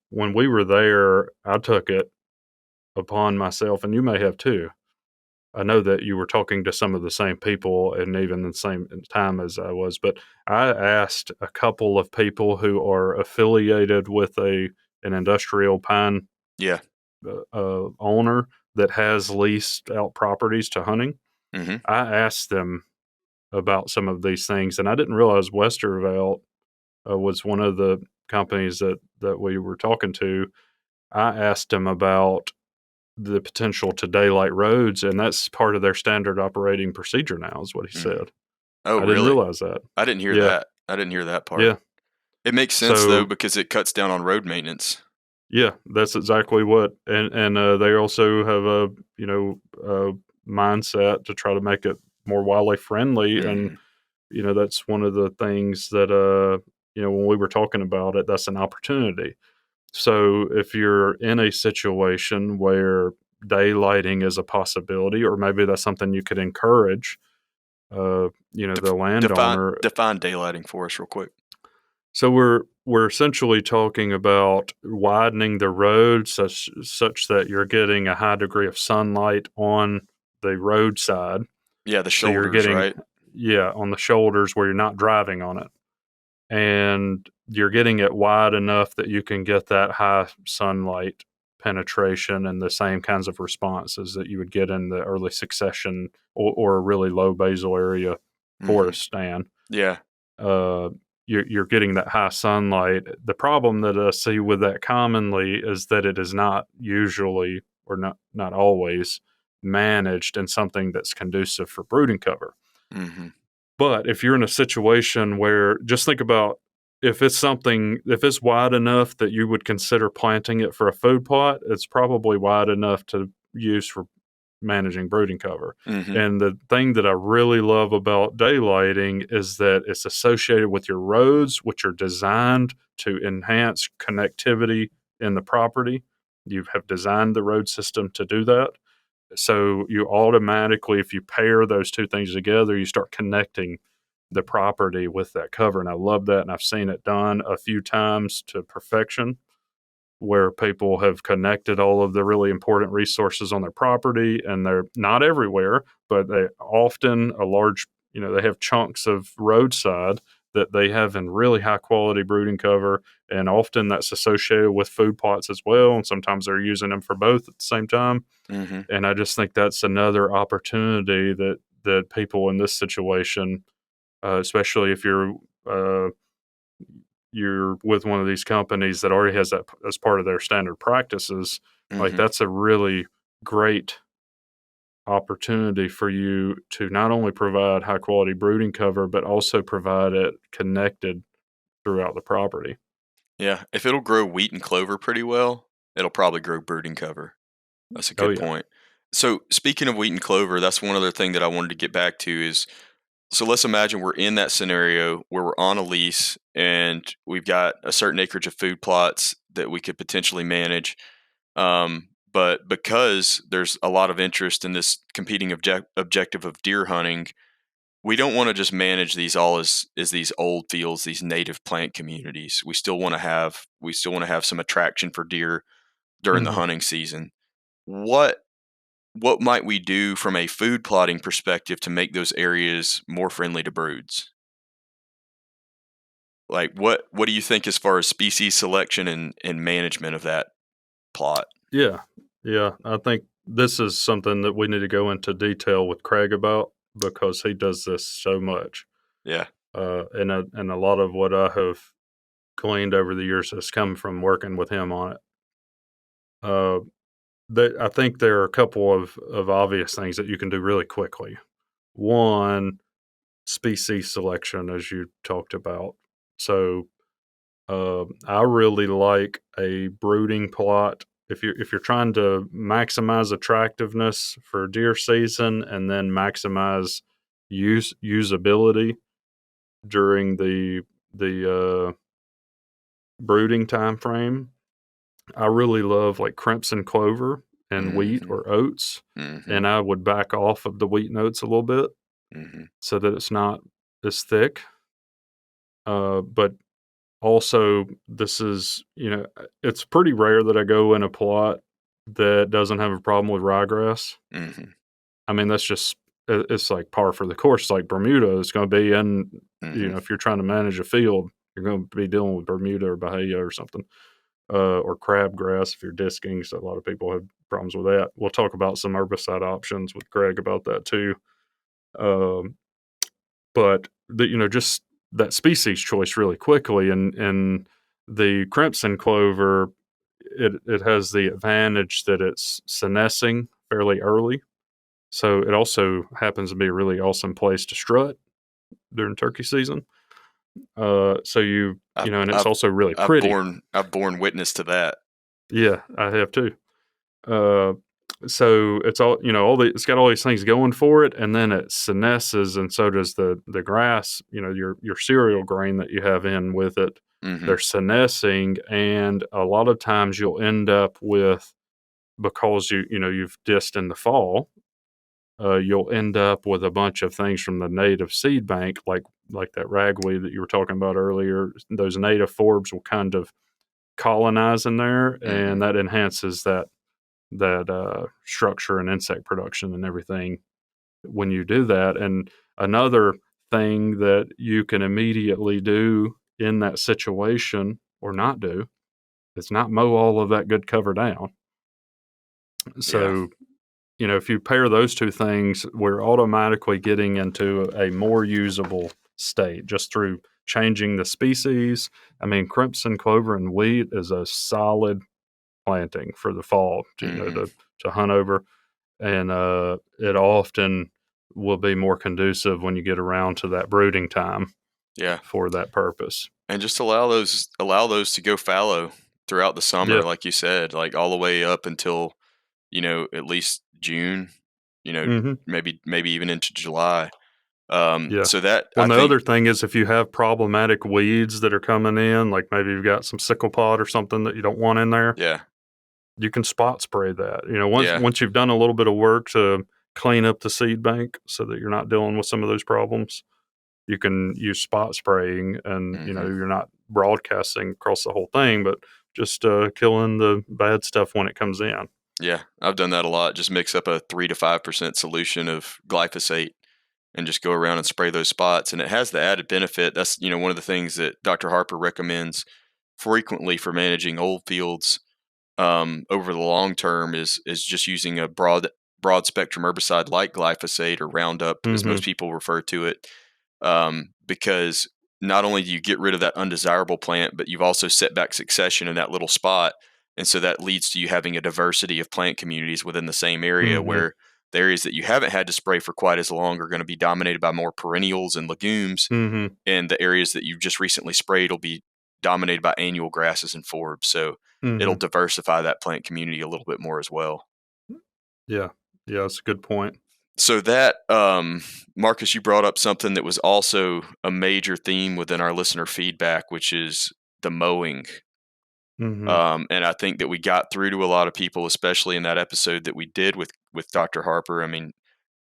when we were there, I took it upon myself, and you may have too. I know that you were talking to some of the same people and even the same time as I was, but I asked a couple of people who are affiliated with an industrial pine Yeah. owner that has leased out properties to hunting. Mm-hmm. I asked them about some of these things, and I didn't realize Westervelt was one of the companies that we were talking to. I asked him about the potential to daylight roads, and that's part of their standard operating procedure now, is what he Mm. said. Oh, I didn't really? realize that. I didn't hear Yeah, that. I didn't hear that part. yeah. It makes sense though So because it cuts down on road maintenance. yeah, that's exactly what, and they also have a mindset to try to make it more wildlife friendly, and Mm-hmm. that's one of the things that when we were talking about it, that's an opportunity. So if you're in a situation where daylighting is a possibility, or maybe that's something you could encourage, the Define landowner. define daylighting for us real quick. So we're essentially talking about widening the road such that you're getting a high degree of sunlight on the roadside. Yeah, the So you're shoulders, getting, right? yeah, on the shoulders where you're not driving on it, and you're getting it wide enough that you can get that high sunlight penetration and the same kinds of responses that you would get in the early succession or a really low basal area Mm-hmm. forest stand. Yeah. Uh, you're getting that high sunlight. The problem that I see with that commonly is that it is not usually, or not always, managed in something that's conducive for brooding cover. Mm-hmm. But if you're in a situation where, just think about, if it's wide enough that you would consider planting it for a food plot, it's probably wide enough to use for managing brooding cover. Mm-hmm. And the thing that I really love about daylighting is that it's associated with your roads, which are designed to enhance connectivity in the property. You have designed the road system to do that. So you automatically, if you pair those two things together, you start connecting the property with that cover. And I love that. And I've seen it done a few times to perfection, where people have connected all of the really important resources on their property, and they're not everywhere, but they often they have chunks of roadside that they have in really high quality brooding cover. And often that's associated with food plots as well. And sometimes they're using them for both at the same time. Mm-hmm. And I just think that's another opportunity that people in this situation, especially if you're with one of these companies that already has that as part of their standard practices, like, Mm-hmm. that's a really great opportunity for you to not only provide high quality brooding cover, but also provide it connected throughout the property. Yeah, if it'll grow wheat and clover pretty well, it'll probably grow brooding cover. That's a Oh good yeah. point. So speaking of wheat and clover, that's one other thing that I wanted to get back to is, so let's imagine we're in that scenario where we're on a lease and we've got a certain acreage of food plots that we could potentially manage. But because there's a lot of interest in this competing objective of deer hunting, we don't want to just manage these all as these old fields, these native plant communities. We still want to have some attraction for deer during the Hmm. hunting season. What might we do from a food plotting perspective to make those areas more friendly to broods? Like what do you think as far as species selection and management of that plot? Yeah. Yeah. I think this is something that we need to go into detail with Craig about, because he does this so much. Yeah. And a lot of what I have gleaned over the years has come from working with him on it. Uh, I think there are a couple of obvious things that you can do really quickly. One, species selection, as you talked about. So I really like a brooding plot. If you're trying to maximize attractiveness for deer season and then maximize usability during the brooding time frame, I really love like crimson clover and wheat Mhm. or oats, Mhm. and I would back off of the wheat and oats a little bit Mhm. so that it's not as thick. But also, this is, it's pretty rare that I go in a plot that doesn't have a problem with ryegrass. Mhm. I mean, that's just, it's like par for the course. Like Bermuda is going to be in, Mhm. if you're trying to manage a field, you're going to be dealing with Bermuda or Bahia or something, or crabgrass if you're disking. So a lot of people have problems with that. We'll talk about some herbicide options with Greg about that too. Um, but just that species choice really quickly, and the crimson clover, it has the advantage that it's senescing fairly early, so it also happens to be a really awesome place to strut during turkey season. So I've and it's I've also really I've pretty. borne I've borne witness to that. Yeah, I have too. Uh, so it's it's got all these things going for it, and then it senesces, and so does the grass. Your cereal grain that you have in with it. They're Mhm. senescing, and a lot of times you'll end up with, because you've dissed in the fall. You'll end up with a bunch of things from the native seed bank, like that ragweed that you were talking about earlier. Those native forbs will kind of colonize in there, Mhm. and that enhances that structure and insect production and everything when you do that. And another thing that you can immediately do in that situation, or not do, is not mow all of that good cover down. Yeah. So, if you pair those two things, we're automatically getting into a more usable state just through changing the species. I mean, crimson clover and wheat is a solid planting for the fall, Mm-hmm. to hunt over, and it often will be more conducive when you get around to that brooding time Yeah, for that purpose. and just allow those to go fallow throughout the summer, Yeah. like you said, like all the way up until at least June. Hmm. Maybe even into July. Yeah. So that Well, I and the think, other thing is if you have problematic weeds that are coming in, like maybe you've got some sickle pod or something that you don't want in there, yeah, you can spot spray that. Once yeah, once you've done a little bit of work to clean up the seed bank so that you're not dealing with some of those problems, you can use spot spraying, and hmm, you're not broadcasting across the whole thing, but just killing the bad stuff when it comes in. yeah. I've done that a lot. Just mix up a 3 to 5% solution of glyphosate and just go around and spray those spots. And it has the added benefit. That's one of the things that Dr. Harper recommends frequently for managing old fields over the long term is just using a broad spectrum herbicide like glyphosate or Roundup, as Hmm. most people refer to it, because not only do you get rid of that undesirable plant, but you've also set back succession in that little spot, and so that leads to you having a diversity of plant communities within the same area, Hmm. where the areas that you haven't had to spray for quite as long are going to be dominated by more perennials and legumes, Hmm. and the areas that you've just recently sprayed will be dominated by annual grasses and forbs. So it'll Hmm. diversify that plant community a little bit more as well. Yeah. Yeah, that's a good point. So that Marcus, you brought up something that was also a major theme within our listener feedback, which is the mowing. Hmm. And I think that we got through to a lot of people, especially in that episode that we did with Dr. Harper. I mean,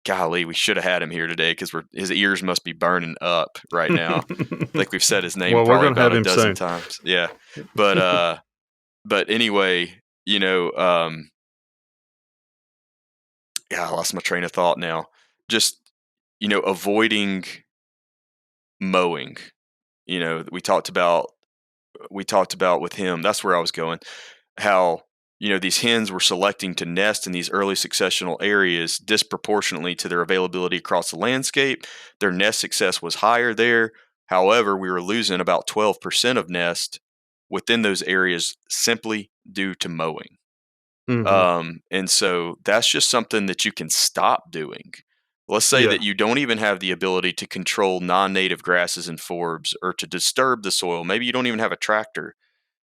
golly, we should have had him here today because his ears must be burning up right now. I think we've said his name Well, we're probably going to about have a him dozen soon. times. Yeah, but anyway, yeah, I lost my train of thought now. Just avoiding mowing. We talked about with him. That's where I was going. How these hens were selecting to nest in these early successional areas disproportionately to their availability across the landscape. Their nest success was higher there. However, we were losing about 12% of nest within those areas simply due to mowing. Hmm. And so that's just something that you can stop doing. Let's say Yeah. that you don't even have the ability to control non-native grasses and forbs or to disturb the soil. Maybe you don't even have a tractor.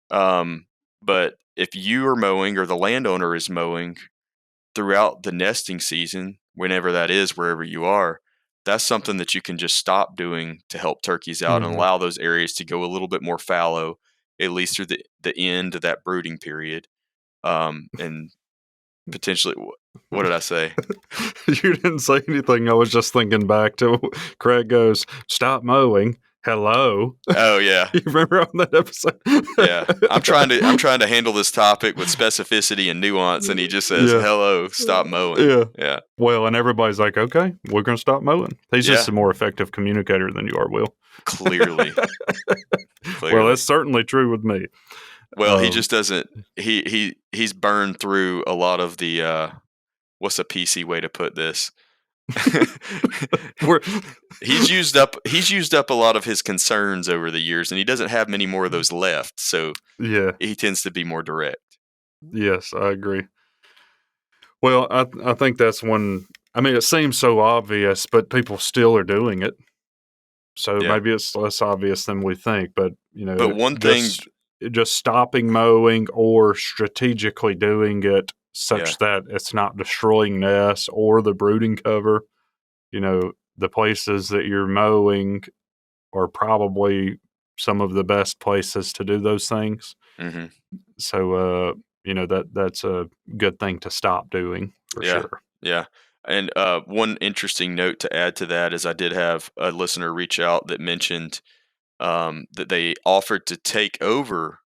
Um, but if you are mowing or the landowner is mowing throughout the nesting season, whenever that is, wherever you are, that's something that you can just stop doing to help turkeys out and Hmm. allow those areas to go a little bit more fallow, at least through the end of that brooding period. And potentially, what did I say? You didn't say anything. I was just thinking back to Craig goes, "Stop mowing." Hello. Oh yeah, You remember on that episode? yeah. I'm trying to handle this topic with specificity and nuance, and he just says, Yeah. "Hello, stop mowing." Yeah. Yeah, Well, and everybody's like, "Okay, we're going to stop mowing." He's just yeah. a more effective communicator than you are, Will. Clearly, Well, clearly. that's certainly true with me. Well, he Um, just doesn't. He's burned through a lot of the. What's a PC way to put this? we're He's used up a lot of his concerns over the years, and he doesn't have many more of those left. So yeah, he tends to be more direct. yes, I agree. Well, I think that's one. I mean, it seems so obvious, but people still are doing it. So Yeah. maybe it's less obvious than we think. But But one thing, just stopping mowing or strategically doing it yeah. such that it's not destroying nests or the brooding cover. The places that you're mowing are probably some of the best places to do those things. Hmm. So, that's a good thing to stop doing for Yeah. sure. Yeah. And one interesting note to add to that is I did have a listener reach out that mentioned that they offered to take over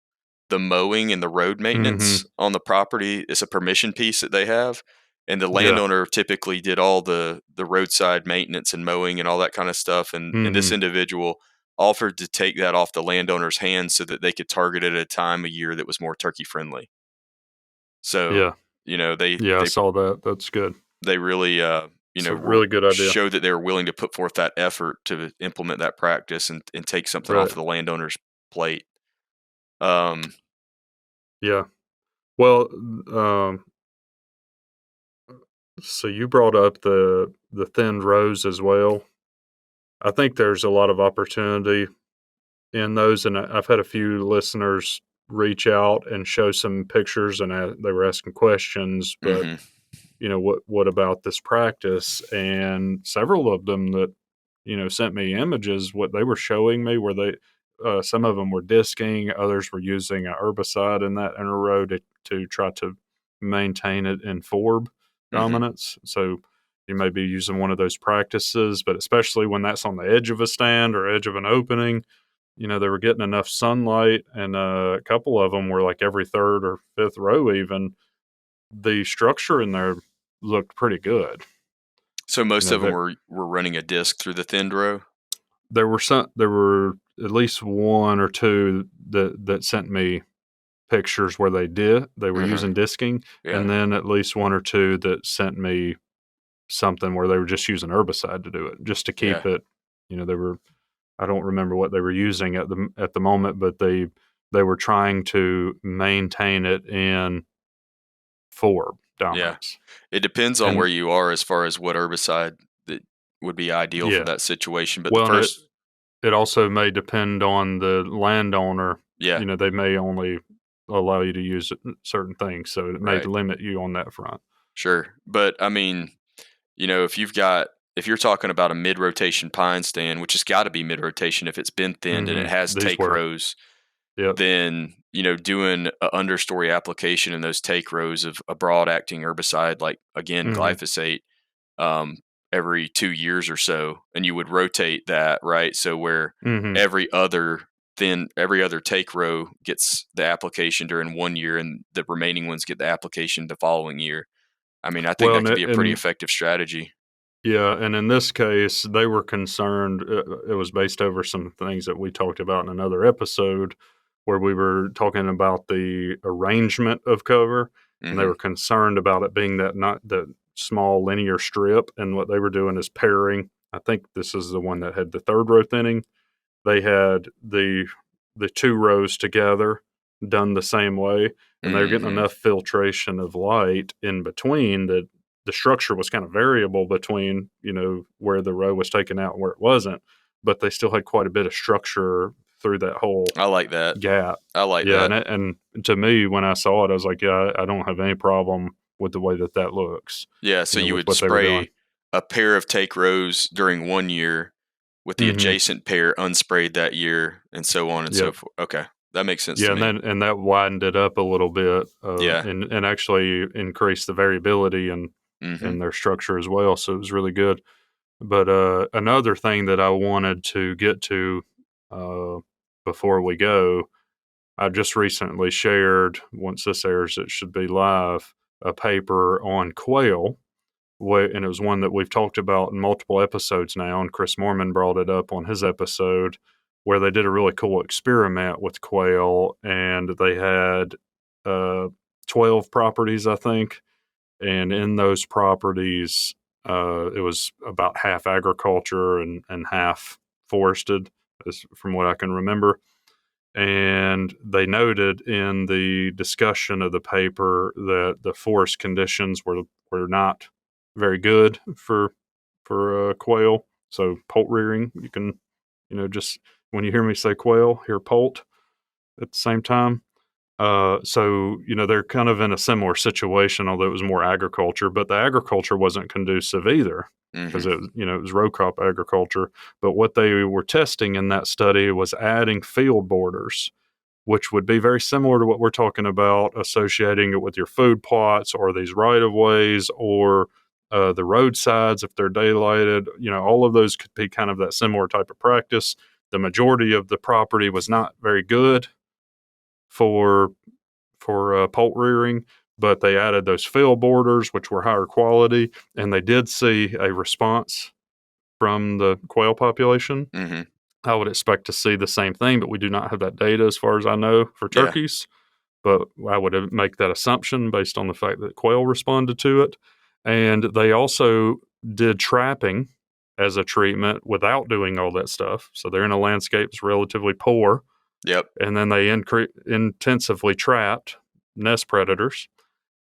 the mowing and the road Hmm. maintenance on the property. It's a permission piece that they have, and the Yeah. landowner typically did all the roadside maintenance and mowing and all that kind of stuff. And this Hmm. individual offered to take that off the landowner's hands so that they could target it at a time of year that was more turkey friendly. So Yeah. you know they Yeah. I they saw that. That's good. they really It's a really good idea. show that they're willing to put forth that effort to implement that practice and take something off Right. of the landowner's plate. Yeah. Well, so you brought up the thinned rows as well. I think there's a lot of opportunity in those, and I've had a few listeners reach out and show some pictures, and they were asking questions. But Mm-hmm. what about this practice? And several of them that sent me images. What they were showing me were some of them were disking, others were using a herbicide in that inner row to try to maintain it in forb Mm-hmm. dominance. So you may be using one of those practices, but especially when that's on the edge of a stand or edge of an opening, they were getting enough sunlight, and a couple of them were like every third or fifth row even. The structure in there looked pretty good. So most of them That were running a disc through the thinned row. there were at least one or two that sent me pictures where they were Mm-hmm. using disking, Yeah. and then at least one or two that sent me something where they were just using herbicide to do it, just to keep Yeah. it. They were, I don't remember what they were using at the moment, but they were trying to maintain it in forb Yeah. dominance. It depends on where And you are as far as what herbicide that would be ideal for yeah, that situation. But the well, and first, it also may depend on the landowner. yeah, They may only allow you to use certain things, so it may right, limit you on that front. sure. But I mean, if you're talking about a mid rotation pine stand, which has got to be mid rotation if it's been thinned and it has These take were, rows, yep. then doing a understory application in those take rows of a broad acting herbicide like again hmm glyphosate um, every 2 years or so, and you would rotate that, right? So where hmm every other every other take row gets the application during 1 year, and the remaining ones get the application the following year. I mean, I think Well, that could be a pretty and effective strategy. yeah, and in this case, they were concerned. It was based over some things that we talked about in another episode, where we were talking about the arrangement of cover, and they Hmm. were concerned about it being that not the small linear strip. And what they were doing is pairing. I think this is the one that had the third row thinning. They had the two rows together done the same way, and they were getting Hmm. enough filtration of light in between that the structure was kind of variable between where the row was taken out and where it wasn't, but they still had quite a bit of structure through that whole I like that. gap. I like Yeah, that. and to me, when I saw it, I was like, yeah, I don't have any problem with the way that looks. Yeah, so you With would what they were doing. spray a pair of take rows during 1 year with the hmm adjacent pair unsprayed that year, and so on and so Yep. forth. Okay, that makes sense to Yeah, me. and that widened it up a little bit, Yeah. and actually increased the variability Hmm. in their structure as well. So it was really good. But another thing that I wanted to get to uh, before we go, I just recently shared. Once this airs, it should be live. A paper on quail, and it was one that we've talked about in multiple episodes now. And Chris Mormon brought it up on his episode, where they did a really cool experiment with quail, and they had uh, 12 properties, I think. And in those properties, it was about half agriculture and half forested, from what I can remember. And they noted in the discussion of the paper that the forest conditions were not very good for quail. So poult-rearing, you can just when you hear me say quail, hear poult at the same time. So they're kind of in a similar situation, although it was more agriculture, but the agriculture wasn't conducive either, because Hmm. it was row crop agriculture. But what they were testing in that study was adding field borders, which would be very similar to what we're talking about, associating it with your food plots or these right of ways or the roadsides if they're daylighted. All of those could be kind of that similar type of practice. The majority of the property was not very good for poult rearing, but they added those field borders, which were higher quality, and they did see a response from the quail population. Hmm. I would expect to see the same thing, but we do not have that data as far as I know for Yeah. turkeys. But I would make that assumption based on the fact that quail responded to it. And they also did trapping as a treatment without doing all that stuff. So they're in a landscape that's relatively poor. Yep. And then they intensively trapped nest predators.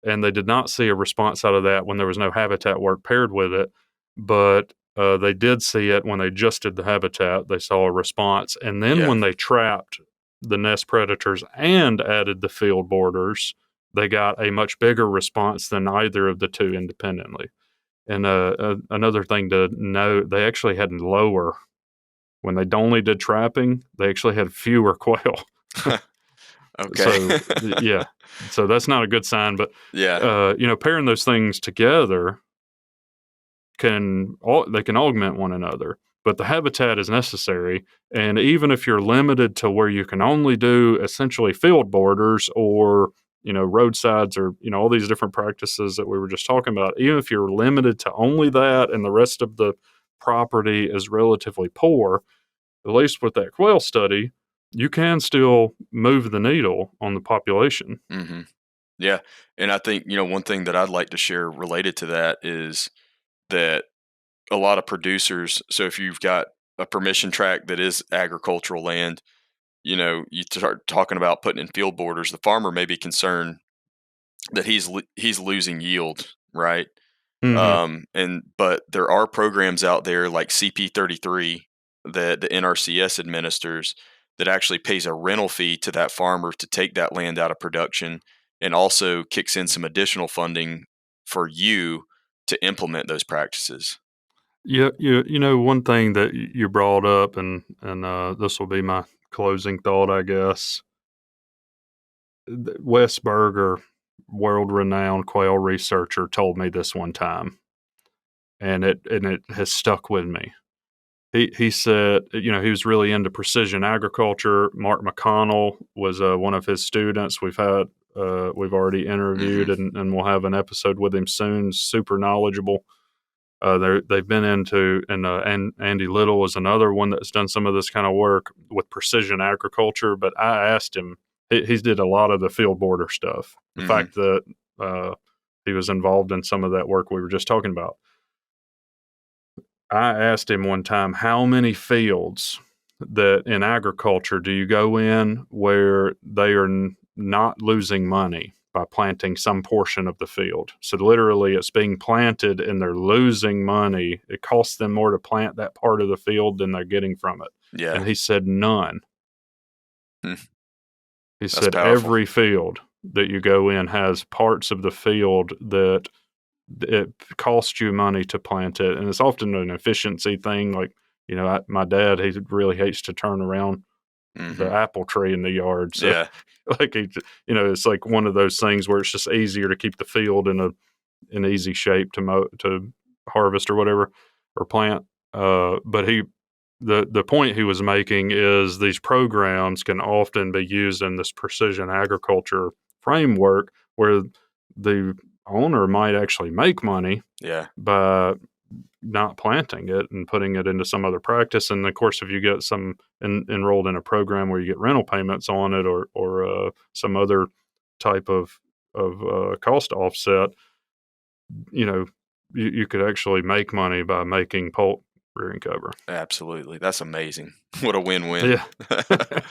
And they did not see a response out of that when there was no habitat work paired with it. But they did see it when they just did the habitat. They saw a response. And then when they trapped the nest predators and added the field borders, they got a much bigger response than either of the two independently. And another thing to note, they actually had lower, when they only did trapping, they actually had fewer quail. Okay. So, yeah. So that's not a good sign. But, Yeah. Pairing those things together they can augment one another. But the habitat is necessary. And even if you're limited to where you can only do essentially field borders or roadsides or all these different practices that we were just talking about, even if you're limited to only that and the rest of the property is relatively poor, at least with that quail study, you can still move the needle on the population. Mm-hmm. Yeah. And I think, one thing that I'd like to share related to that is that a lot of producers, so if you've got a permission tract that is agricultural land, you start talking about putting in field borders, the farmer may be concerned that he's losing yield, right? Mm-hmm. But there are programs out there like CP33 that the NRCS administers that actually pays a rental fee to that farmer to take that land out of production, and also kicks in some additional funding for you to implement those practices. Yeah, one thing that you brought up, and this will be my closing thought, I guess. Wes Berger, world-renowned quail researcher, told me this one time, and it has stuck with me. He said, he was really into precision agriculture. Mark McConnell was one of his students. We've already interviewed, Mm-hmm. and we'll have an episode with him soon. Super knowledgeable. They've been into, and Andy Little is another one that's done some of this kind of work with precision agriculture. But I asked him, he did a lot of the field border stuff. The Mm-hmm. fact that he was involved in some of that work we were just talking about. I asked him one time, how many fields that in agriculture do you go in where they are not losing money by planting some portion of the field? So literally it's being planted and they're losing money. It costs them more to plant that part of the field than they're getting from it. Yeah. And he said none. Hmm. He That's said powerful. every field that you go in has parts of the field that it costs you money to plant it, and it's often an efficiency thing. Like, my dad, he really hates to turn around the Mm-hmm. apple tree in the yard. So, Yeah. like, it's like one of those things where it's just easier to keep the field in an easy shape to harvest or whatever, or plant. But the point he was making is these programs can often be used in this precision agriculture framework where the owner might actually make money Yeah. by not planting it and putting it into some other practice. And of course, if you get some enrolled in a program where you get rental payments on it, or some other type of cost offset, you know, you could actually make money by making poult rearing cover. Absolutely. That's amazing. What a win-win. Yeah, There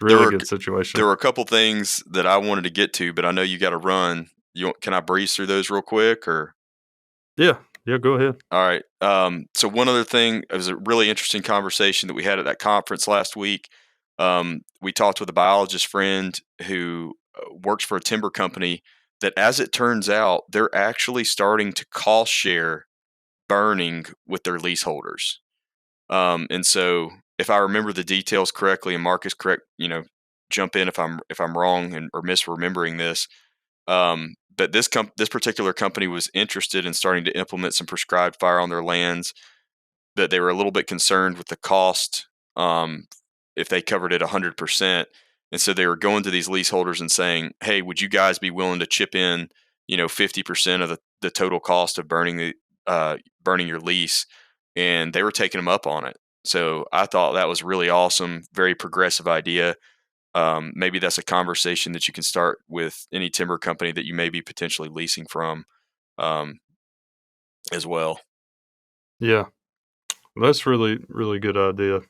really were good situation. there were a couple things that I wanted to get to, but I know you got to run. Can I breeze through those real quick, or? Yeah, yeah, go ahead. All right. So one other thing, it was a really interesting conversation that we had at that conference last week. We talked with a biologist friend who works for a timber company that, as it turns out, they're actually starting to cost share burning with their leaseholders. And so, if I remember the details correctly, and Mark is correct, jump in if I'm wrong or misremembering this. But this particular company was interested in starting to implement some prescribed fire on their lands. That they were a little bit concerned with the cost, if they covered it 100%, and so they were going to these leaseholders and saying, "Hey, would you guys be willing to chip in, 50% of the total cost of burning your lease?" And they were taking them up on it. So I thought that was really awesome, very progressive idea. Maybe that's a conversation that you can start with any timber company that you may be potentially leasing from, um, as well. Yeah. That's really, really good idea.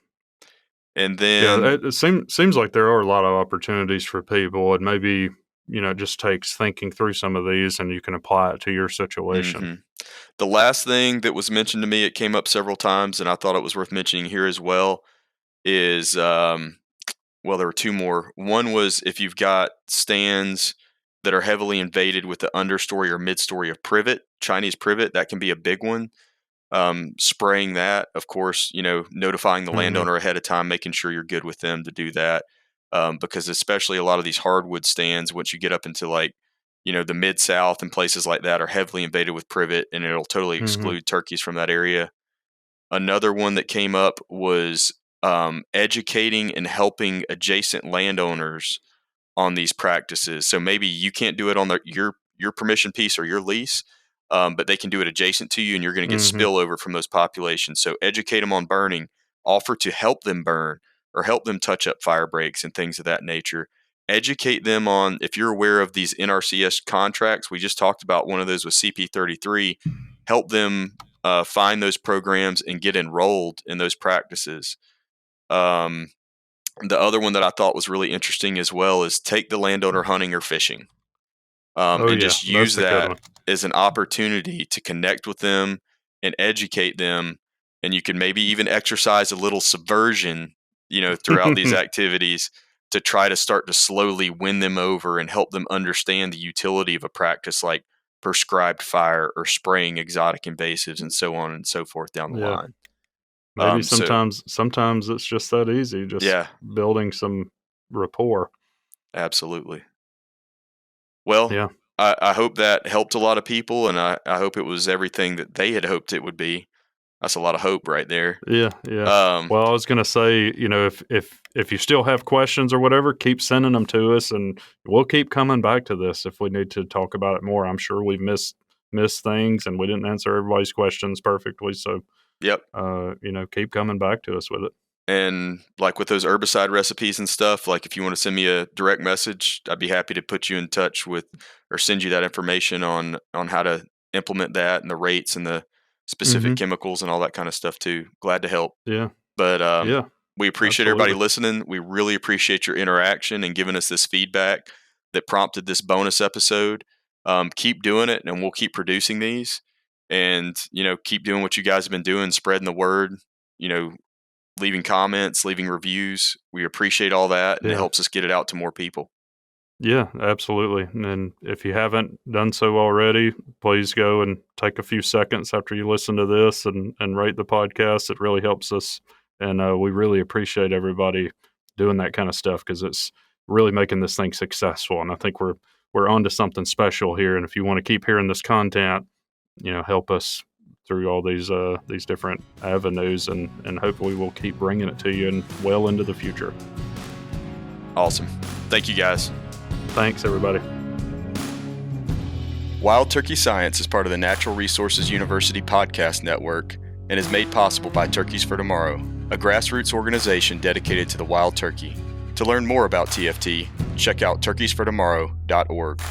And Yeah, then, it seems like there are a lot of opportunities for people, and maybe, it just takes thinking through some of these and you can apply it to your situation. mhm. The last thing that was mentioned to me, it came up several times, and I thought it was worth mentioning here as well, is well, there were two more. One was if you've got stands that are heavily invaded with the understory or midstory of privet, Chinese privet, that can be a big one. Spraying that, of course, notifying the Mhm. landowner ahead of time, making sure you're good with them to do that. Because especially a lot of these hardwood stands, once you get up into like, the mid South and places like that, are heavily invaded with privet, and it'll totally Mhm. exclude turkeys from that area. Another one that came up was educating and helping adjacent landowners on these practices. So maybe you can't do it on your permission piece or your lease, but they can do it adjacent to you, and you're going to get Mhm. spillover from those populations. So educate them on burning, offer to help them burn or help them touch up fire breaks and things of that nature. Educate them on, if you're aware of these NRCS contracts. We just talked about one of those with CP33. Help them find those programs and get enrolled in those practices. Um, the other one that I thought was really interesting as well is take the landowner hunting or fishing, Oh, and yeah, just use that's a good that one. as an opportunity to connect with them and educate them. And you can maybe even exercise a little subversion, throughout these activities to try to start to slowly win them over and help them understand the utility of a practice like prescribed fire or spraying exotic invasives and so on and so forth down the Yeah, line. maybe So sometimes it's just that easy, just yeah, building some rapport. absolutely. Well, Yeah. I hope that helped a lot of people, and I hope it was everything that they had hoped it would be. That's a lot of hope right there. Yeah, yeah. Um, Well, I was gonna say, if you still have questions or whatever, keep sending them to us, and we'll keep coming back to this if we need to talk about it more. I'm sure we've missed things, and we didn't answer everybody's questions perfectly. So, yep. keep coming back to us with it. And like with those herbicide recipes and stuff, like if you want to send me a direct message, I'd be happy to put you in touch with or send you that information on how to implement that and the rates and the specific Hmm. chemicals and all that kind of stuff too. Glad to help. Yeah, But yeah, we appreciate everybody absolutely. listening. We really appreciate your interaction and giving us this feedback that prompted this bonus episode. Keep doing it, and we'll keep producing these. And keep doing what you guys have been doing, spreading the word. Leaving comments, leaving reviews. We appreciate all that, and it Yeah. helps us get it out to more people. Yeah, absolutely. And if you haven't done so already, please go and take a few seconds after you listen to this and rate the podcast. It really helps us. And we really appreciate everybody doing that kind of stuff because it's really making this thing successful. And I think we're onto something special here. And if you want to keep hearing this content, help us through all these different avenues, and hopefully we'll keep bringing it to you and well into the future. Awesome. Thank you, guys. Thanks, everybody. Wild Turkey Science is part of the Natural Resources University podcast network and is made possible by Turkeys for Tomorrow, a grassroots organization dedicated to the wild turkey. To learn more about TFT, check out turkeysfortomorrow.org.